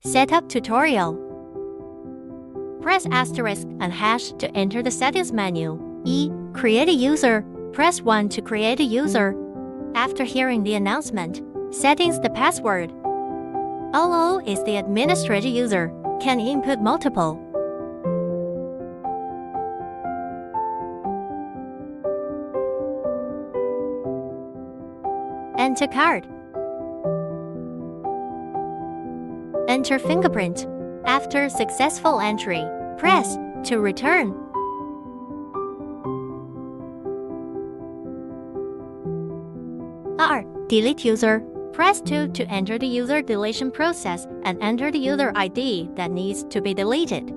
Setup tutorial. Press asterisk and hash to enter the settings menu. Create a user. Press 1 to create a user. After hearing the announcement, settings the password. OO is the administrator user, can input multiple. Enter card. Enter fingerprint. After successful entry, press to return. Delete user. Press 2 to enter the user deletion process and enter the user ID that needs to be deleted.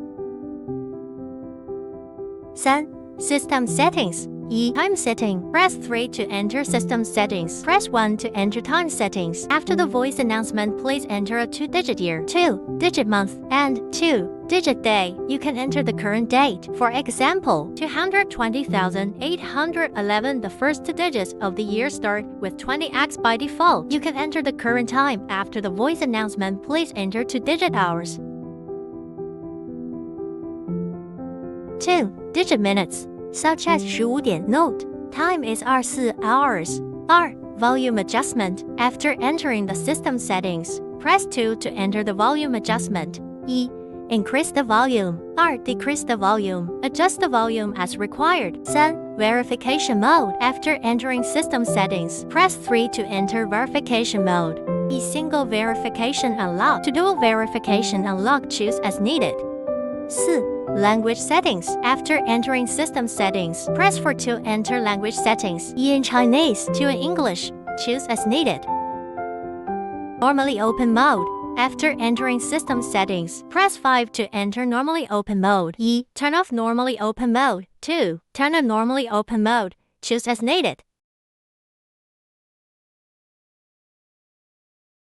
3. System settings. Time setting. Press 3 to enter system settings. Press 1 to enter time settings. After the voice announcement, please enter a 2-digit year, 2-digit month, and 2-digit day. You can enter the current date. For example, 220,811. The first 2 digits of the year start with 20x by default. You can enter the current time. After the voice announcement, please enter 2-digit hours. 2-digit minutes, such as 15点. Note, time is 24 hours. Volume adjustment. After entering the system settings, press 2 to enter the volume adjustment. Increase the volume. Decrease the volume. Adjust the volume as required. 3. Verification mode. After entering system settings, press 3 to enter verification mode. Single verification unlock. To dual verification unlock, choose as needed. 4. Language settings. After entering system settings, press 4 to enter language settings. In Chinese, to English, choose as needed. Normally open mode. After entering system settings, press 5 to enter normally open mode. Turn off normally open mode. 2. Turn on normally open mode. Choose as needed.